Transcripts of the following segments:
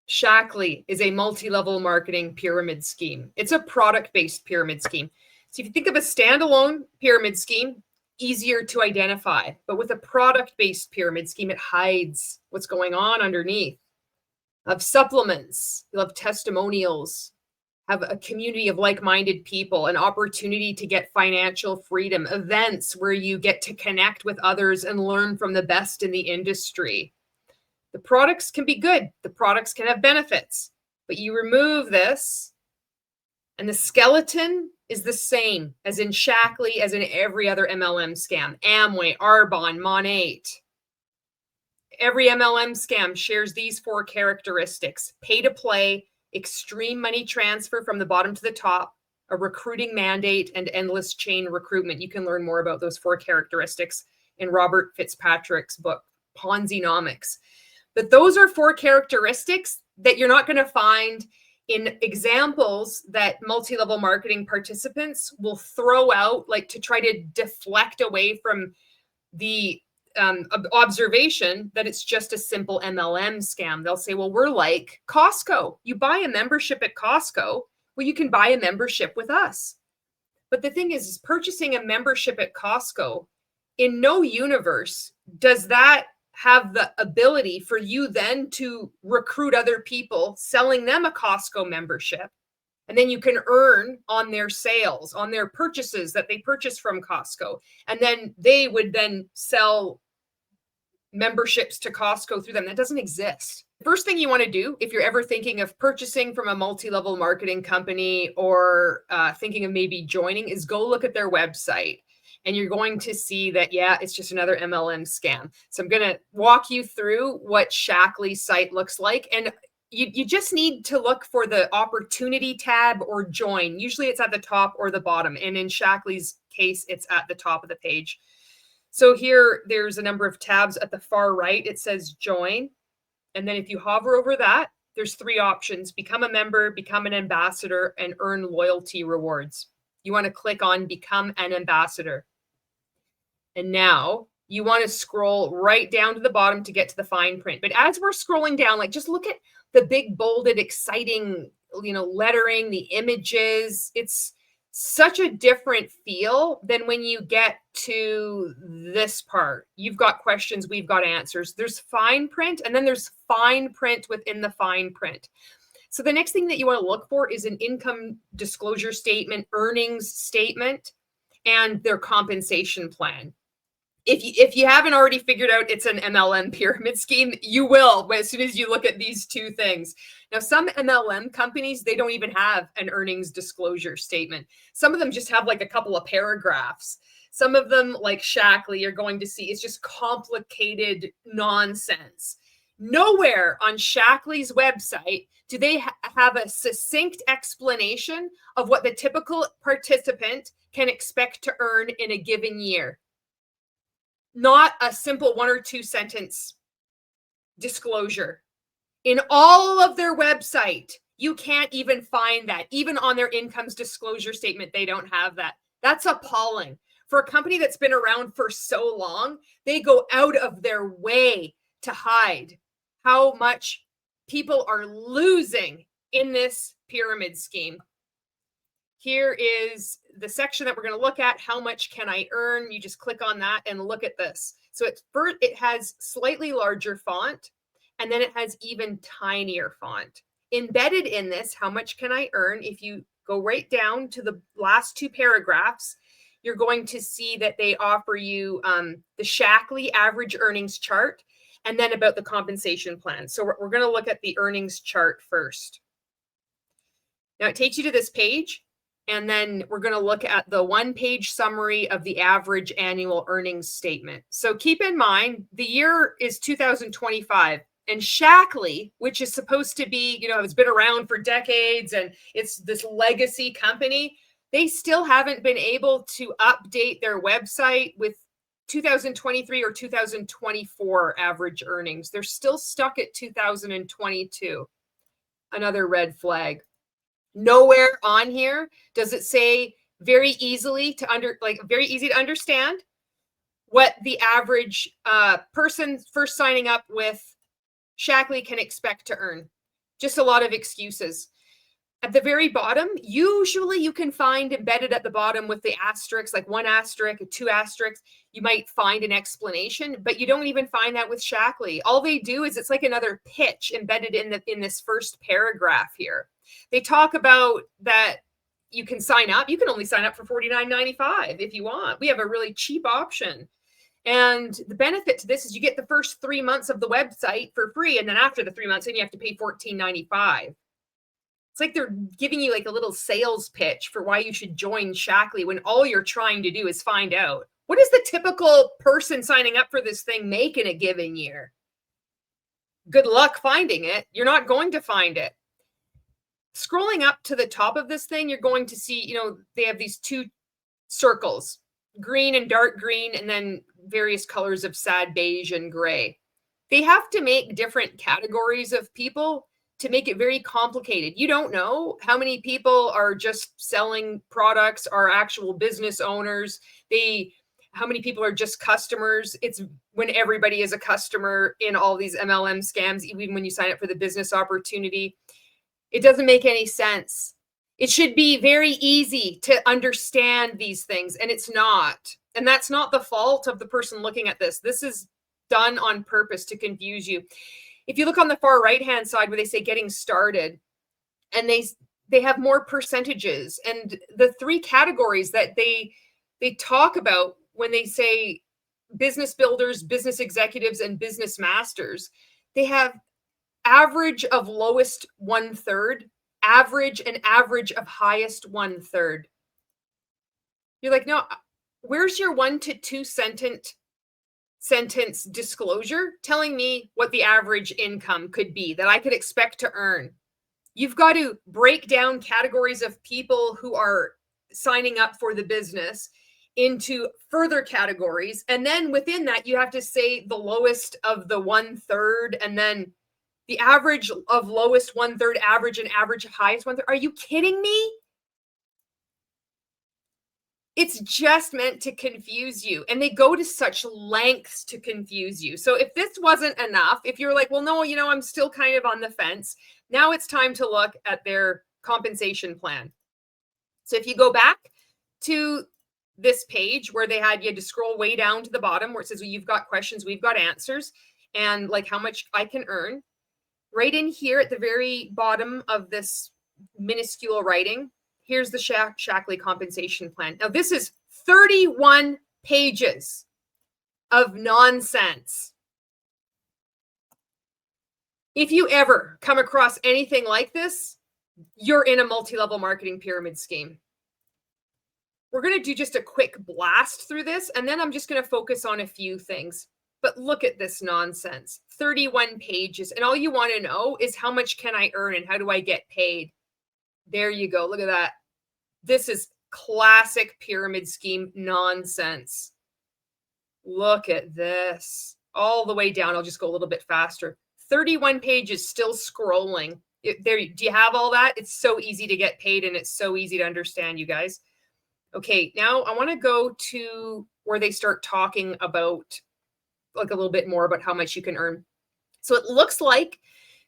Shaklee is a multi-level marketing pyramid scheme. It's a product-based pyramid scheme. So if you think of a standalone pyramid scheme, easier to identify. But with a product-based pyramid scheme, it hides what's going on underneath. Of supplements, you'll have testimonials, have a community of like-minded people, an opportunity to get financial freedom, events where you get to connect with others and learn from the best in the industry. The products can be good. The products can have benefits, but you remove this and the skeleton is the same as in Shaklee, as in every other MLM scam. Amway, Arbonne, Monate. Every MLM scam shares these 4 characteristics: pay to play, extreme money transfer from the bottom to the top, a recruiting mandate, and endless chain recruitment. You can learn more about those 4 characteristics in Robert Fitzpatrick's book, Ponzi-nomics. But those are 4 characteristics that you're not going to find in examples that multi-level marketing participants will throw out, like to try to deflect away from the observation that it's just a simple MLM scam. They'll say, well, we're like Costco. You buy a membership at Costco. Well, you can buy a membership with us. But the thing is purchasing a membership at Costco, in no universe does that have the ability for you then to recruit other people, selling them a Costco membership. And then you can earn on their sales, on their purchases that they purchase from Costco. And then they would then sell memberships to Costco through them. That doesn't exist. The first thing you want to do, if you're ever thinking of purchasing from a multi-level marketing company or thinking of maybe joining, is go look at their website. And you're going to see that, yeah, it's just another MLM scam. So I'm going to walk you through what Shaklee's site looks like. And you just need to look for the opportunity tab or join. Usually it's at the top or the bottom. And in Shaklee's case, it's at the top of the page. So here, there's a number of tabs at the far right. It says join. And then if you hover over that, there's 3 options: become a member, become an ambassador, and earn loyalty rewards. You want to click on become an ambassador. And now you want to scroll right down to the bottom to get to the fine print. But as we're scrolling down, like, just look at the big, bolded, exciting, lettering, the images. It's such a different feel than when you get to this part. You've got questions, we've got answers. There's fine print, and then there's fine print within the fine print. So the next thing that you want to look for is an income disclosure statement, earnings statement, and their compensation plan. If you haven't already figured out it's an MLM pyramid scheme, you will as soon as you look at these 2 things. Now, some MLM companies, they don't even have an earnings disclosure statement. Some of them just have like a couple of paragraphs. Some of them, like Shaklee, you're going to see it's just complicated nonsense. Nowhere on Shaklee's website do they have a succinct explanation of what the typical participant can expect to earn in a given year. Not a simple 1 or 2 sentence disclosure. In all of their website, you can't even find that. Even on their incomes disclosure statement, they don't have that. That's appalling. For a company that's been around for so long, they go out of their way to hide how much people are losing in this pyramid scheme. Here is the section that we're going to look at. How much can I earn? You just click on that and look at this. So it has slightly larger font, and then it has even tinier font. Embedded in this, how much can I earn? If you go right down to the last 2 paragraphs, you're going to see that they offer you the Shaklee average earnings chart, and then about the compensation plan. So we're going to look at the earnings chart first. Now it takes you to this page. And then we're going to look at the 1-page summary of the average annual earnings statement. So keep in mind, the year is 2025. And Shaklee, which is supposed to be, it's been around for decades and it's this legacy company, they still haven't been able to update their website with 2023 or 2024 average earnings. They're still stuck at 2022. Another red flag. Nowhere on here does it say very easy to understand what the average person first signing up with Shaklee can expect to earn. Just a lot of excuses. At the very bottom, usually you can find embedded at the bottom with the asterisks, like 1 asterisk, 2 asterisks, you might find an explanation, but you don't even find that with Shaklee. All they do is it's like another pitch embedded in this first paragraph here. They talk about that you can sign up. You can only sign up for $49.95 if you want. We have a really cheap option. And the benefit to this is you get the first 3 months of the website for free. And then after the 3 months, then you have to pay $14.95. It's like they're giving you like a little sales pitch for why you should join Shaklee when all you're trying to do is find out, what does the typical person signing up for this thing make in a given year? Good luck finding it. You're not going to find it. Scrolling up to the top of this thing, you're going to see, they have these 2 circles, green and dark green, and then various colors of sad beige and gray. They have to make different categories of people to make it very complicated. You don't know how many people are just selling products, are actual business owners. How many people are just customers. It's when everybody is a customer in all these MLM scams, even when you sign up for the business opportunity. It doesn't make any sense. It should be very easy to understand these things, and it's not. And that's not the fault of the person looking at this. This is done on purpose to confuse you. If you look on the far right-hand side where they say getting started, and they have more percentages, and the 3 categories that they talk about when they say business builders, business executives, and business masters, they have average of lowest 1/3, average and average of highest 1/3. You're like, no, where's your 1 to 2 sentence disclosure telling me what the average income could be that I could expect to earn? You've got to break down categories of people who are signing up for the business into further categories. And then within that, you have to say the lowest of the 1/3, and then the average of lowest 1/3, average, and average of highest 1/3. Are you kidding me? It's just meant to confuse you. And they go to such lengths to confuse you. So if this wasn't enough, if you're like, well, no, I'm still kind of on the fence, now it's time to look at their compensation plan. So if you go back to this page where you had to scroll way down to the bottom where it says, well, you've got questions, we've got answers, and like how much I can earn. Right in here at the very bottom of this minuscule writing, here's the Shaklee compensation plan. Now, this is 31 pages of nonsense. If you ever come across anything like this, you're in a multi-level marketing pyramid scheme. We're going to do just a quick blast through this, and then I'm just going to focus on a few things. But look at this nonsense, 31 pages. And all you want to know is how much can I earn and how do I get paid? There you go. Look at that. This is classic pyramid scheme nonsense. Look at this. All the way down. I'll just go a little bit faster. 31 pages still scrolling. Do you have all that? It's so easy to get paid and it's so easy to understand, you guys. Okay, now I want to go to where they start talking about like a little bit more about how much you can earn. So it looks like,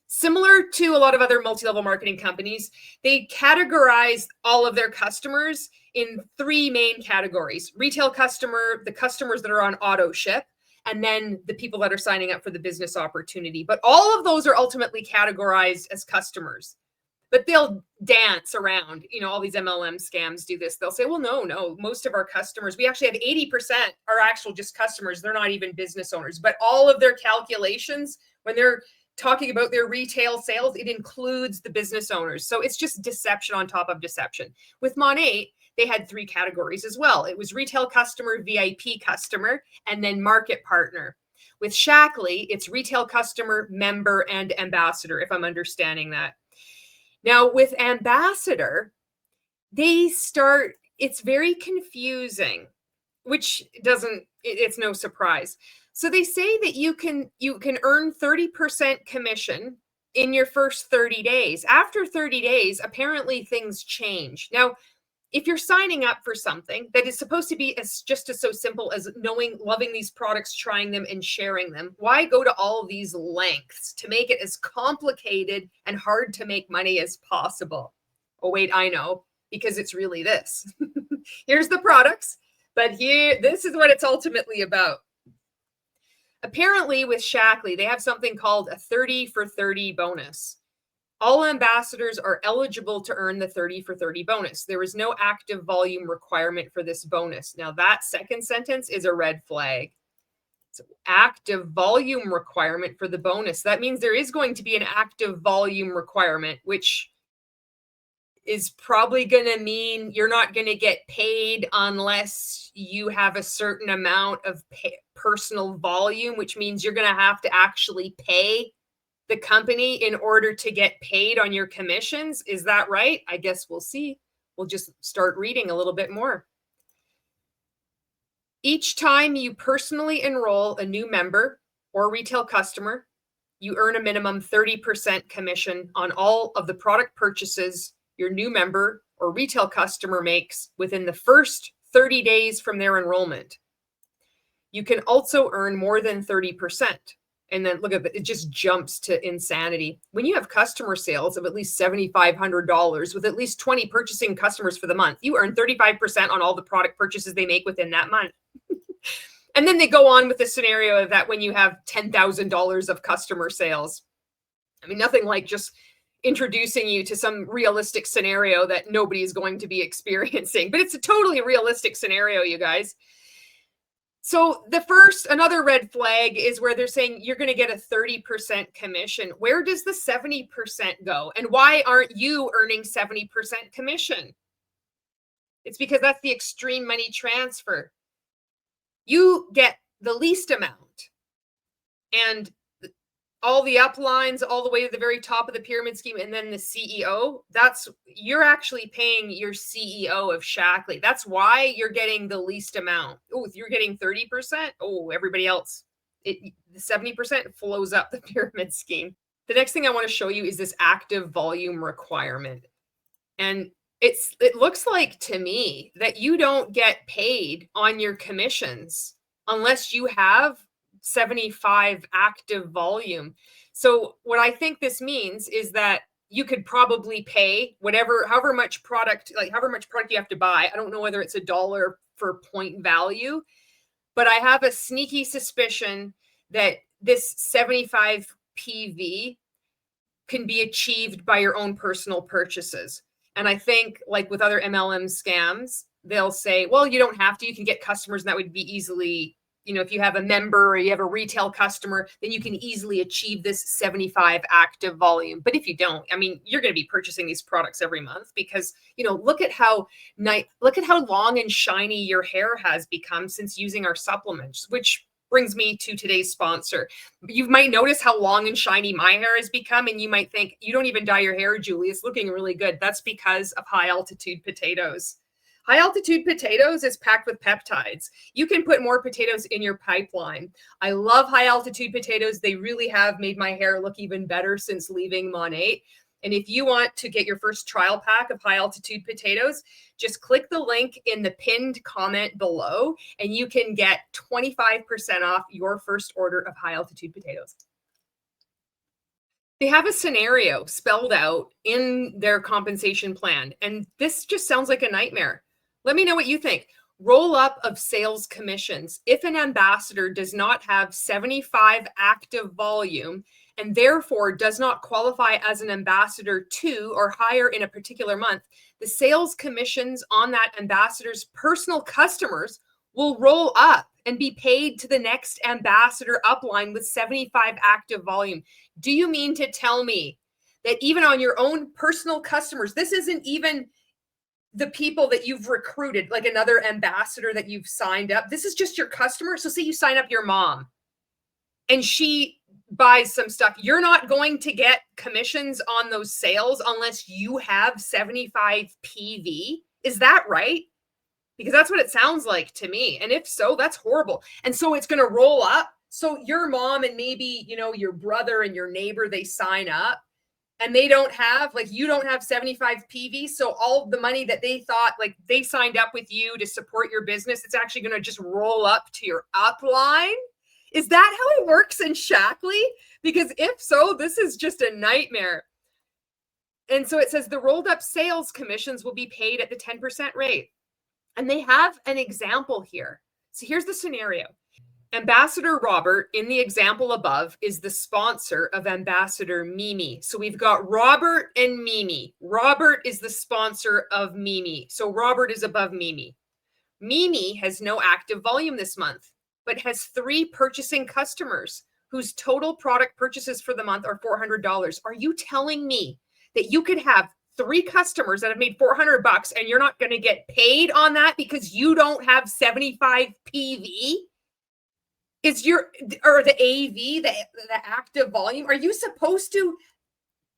similar to a lot of other multi-level marketing companies, they categorize all of their customers in 3 main categories: retail customer, the customers that are on auto ship, and then the people that are signing up for the business opportunity. But all of those are ultimately categorized as customers. But they'll dance around, all these MLM scams do this. They'll say, well, no, most of our customers, we actually have 80% are actual just customers. They're not even business owners. But all of their calculations, when they're talking about their retail sales, it includes the business owners. So it's just deception on top of deception. With Mon8, they had 3 categories as well. It was retail customer, VIP customer, and then market partner. With Shaklee, it's retail customer, member, and ambassador, if I'm understanding that. Now, with ambassador, it's very confusing, which it's no surprise. So they say that you can earn 30% commission in your first 30 days. After 30 days, apparently things change. Now, if you're signing up for something that is supposed to be just so simple as loving these products, trying them, and sharing them, why go to all these lengths to make it as complicated and hard to make money as possible? Oh, wait, I know, because it's really this. Here's the products, but this is what it's ultimately about. Apparently with Shaklee, they have something called a 30 for 30 bonus. All ambassadors are eligible to earn the 30 for 30 bonus. There is no active volume requirement for this bonus. Now that second sentence is a red flag. So active volume requirement for the bonus. That means there is going to be an active volume requirement, which is probably going to mean you're not going to get paid unless you have a certain amount of personal volume, which means you're going to have to actually pay the company in order to get paid on your commissions. Is that right? I guess we'll see. We'll just start reading a little bit more. Each time you personally enroll a new member or retail customer, you earn a minimum 30% commission on all of the product purchases your new member or retail customer makes within the first 30 days from their enrollment. You can also earn more than 30%. And then look at it, it just jumps to insanity. When you have customer sales of at least $7,500 with at least 20 purchasing customers for the month, you earn 35% on all the product purchases they make within that month. And then they go on with the scenario of that when you have $10,000 of customer sales. I mean, nothing like just introducing you to some realistic scenario that nobody is going to be experiencing, but it's a totally realistic scenario, you guys. So another red flag is where they're saying you're going to get a 30% commission. Where does the 70% go? And why aren't you earning 70% commission? It's because that's the extreme money transfer. You get the least amount, and all the uplines all the way to the very top of the pyramid scheme, and then the CEO, you're actually paying your CEO of Shaklee. That's why you're getting the least amount. Oh, if you're getting 30%, everybody else, the 70% flows up the pyramid scheme. The next thing I want to show you is this active volume requirement. And it looks like to me that you don't get paid on your commissions unless you have 75 active volume. So what I think this means is that you could probably pay however much product you have to buy. I don't know whether it's $1 for point value, but I have a sneaky suspicion that this 75 PV can be achieved by your own personal purchases. And I think, like with other MLM scams, they'll say, well, you don't have to. You can get customers, and that would be easily, if you have a member or you have a retail customer, then you can easily achieve this 75 active volume. But if you don't, I mean, you're going to be purchasing these products every month because, look at how long and shiny your hair has become since using our supplements, which brings me to today's sponsor. You might notice how long and shiny my hair has become, and you might think, you don't even dye your hair, Julie. It's looking really good. That's because of high altitude potatoes. High altitude potatoes is packed with peptides. You can put more potatoes in your pipeline. I love high altitude potatoes. They really have made my hair look even better since leaving Monate. And if you want to get your first trial pack of high altitude potatoes, just click the link in the pinned comment below and you can get 25% off your first order of high altitude potatoes. They have a scenario spelled out in their compensation plan, and this just sounds like a nightmare. Let me know what you think. Roll up of sales commissions. If an ambassador does not have 75 active volume and therefore does not qualify as an ambassador 2 or higher in a particular month, the sales commissions on that ambassador's personal customers will roll up and be paid to the next ambassador upline with 75 active volume. Do you mean to tell me that even on your own personal customers, this isn't even the people that you've recruited, like another ambassador that you've signed up, this is just your customer? So say you sign up your mom and she buys some stuff. You're not going to get commissions on those sales unless you have 75 PV. Is that right? Because that's what it sounds like to me. And if so, that's horrible. And so it's going to roll up. So your mom and maybe, your brother and your neighbor, they sign up. and they don't have, like, you don't have 75 PV. So all the money that they thought, like, they signed up with you to support your business, it's actually going to just roll up to your upline. Is that how it works in Shaklee? Because if so, this is just a nightmare. And so it says the rolled up sales commissions will be paid at the 10% rate. And they have an example here. So here's the scenario. Ambassador Robert, in the example above, is the sponsor of Ambassador Mimi. So we've got Robert and Mimi. Robert is the sponsor of Mimi. So Robert is above Mimi. Mimi has no active volume this month, but has 3 purchasing customers whose total product purchases for the month are $400. Are you telling me that you could have 3 customers that have made $400 and you're not going to get paid on that because you don't have 75 PV? Is your, or the AV, the active volume, are you supposed to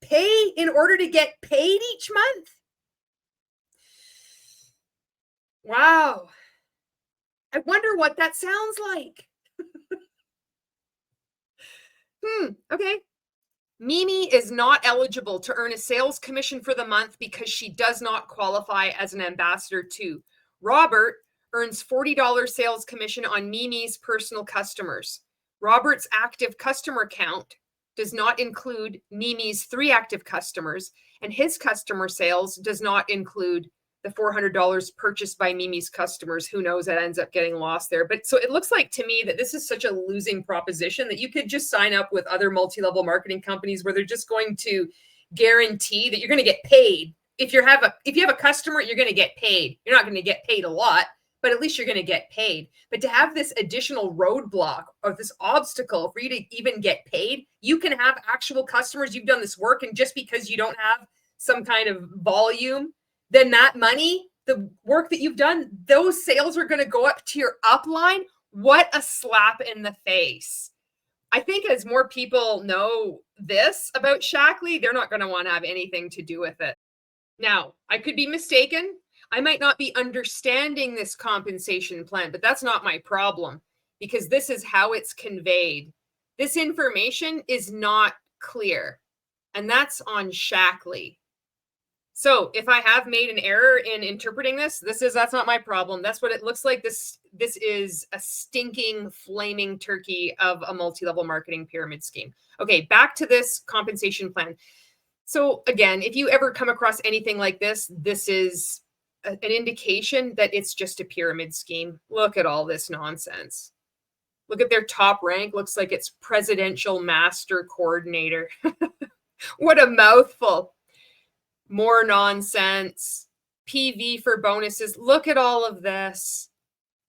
pay in order to get paid each month? Wow. I wonder what that sounds like. Okay. Mimi is not eligible to earn a sales commission for the month because she does not qualify as an ambassador too. Robert earns $40 sales commission on Mimi's personal customers. Robert's active customer count does not include Mimi's 3 active customers, and his customer sales does not include the $400 purchased by Mimi's customers. Who knows, that ends up getting lost there. But so it looks like to me that this is such a losing proposition that you could just sign up with other multi-level marketing companies where they're just going to guarantee that you're going to get paid. If you have a customer, you're going to get paid. You're not going to get paid a lot, but at least you're going to get paid. But to have this additional roadblock or this obstacle for you to even get paid, you can have actual customers. You've done this work, and just because you don't have some kind of volume, then that money, the work that you've done, those sales are going to go up to your upline. What a slap in the face. I think as more people know this about Shaklee, they're not going to want to have anything to do with it. Now, I could be mistaken. I might not be understanding this compensation plan, but that's not my problem because this is how it's conveyed. This information is not clear, and that's on Shaklee. So if I have made an error in interpreting this, that's not my problem. That's what it looks like. This is a stinking, flaming turkey of a multi-level marketing pyramid scheme. Okay, back to this compensation plan. So again, if you ever come across anything like this, this is an indication that it's just a pyramid scheme. Look at all this nonsense. Look at their top rank. Looks like it's presidential master coordinator. What a mouthful. More nonsense. PV for bonuses. Look at all of this.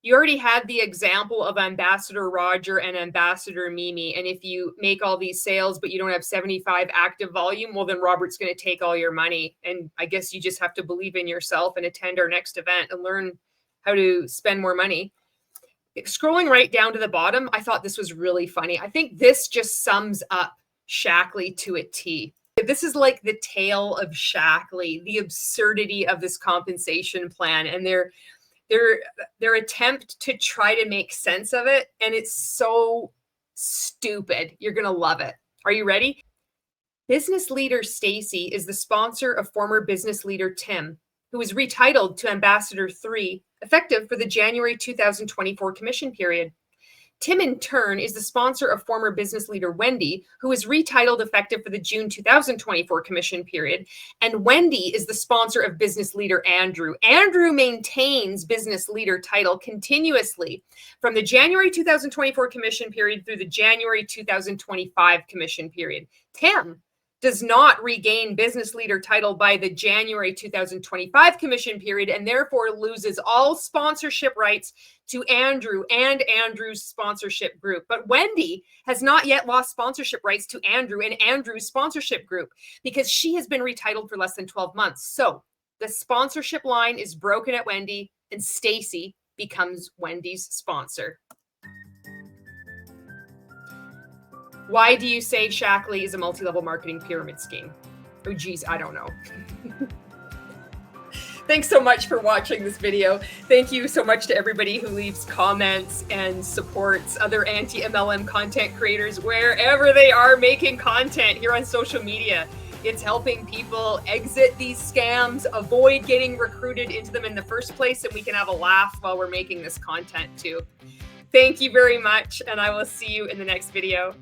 You already had the example of Ambassador Roger and Ambassador Mimi. And if you make all these sales, but you don't have 75 active volume, well, then Robert's going to take all your money. And I guess you just have to believe in yourself and attend our next event and learn how to spend more money. Scrolling right down to the bottom, I thought this was really funny. I think this just sums up Shaklee to a T. This is like the tale of Shaklee, the absurdity of this compensation plan, and their attempt to try to make sense of it. And it's so stupid. You're going to love it. Are you ready? Business leader Stacy is the sponsor of former business leader Tim, who was retitled to Ambassador 3, effective for the January 2024 commission period. Tim, in turn, is the sponsor of former business leader Wendy, who is retitled effective for the June 2024 commission period. And Wendy is the sponsor of business leader Andrew. Andrew maintains business leader title continuously from the January 2024 commission period through the January 2025 commission period. Tim does not regain business leader title by the January 2025 commission period and therefore loses all sponsorship rights to Andrew and Andrew's sponsorship group. But Wendy has not yet lost sponsorship rights to Andrew and Andrew's sponsorship group because she has been retitled for less than 12 months. So the sponsorship line is broken at Wendy and Stacy becomes Wendy's sponsor. Why do you say Shaklee is a multi-level marketing pyramid scheme? Oh, geez, I don't know. Thanks so much for watching this video. Thank you so much to everybody who leaves comments and supports other anti-MLM content creators wherever they are making content here on social media. It's helping people exit these scams, avoid getting recruited into them in the first place, and we can have a laugh while we're making this content too. Thank you very much, and I will see you in the next video.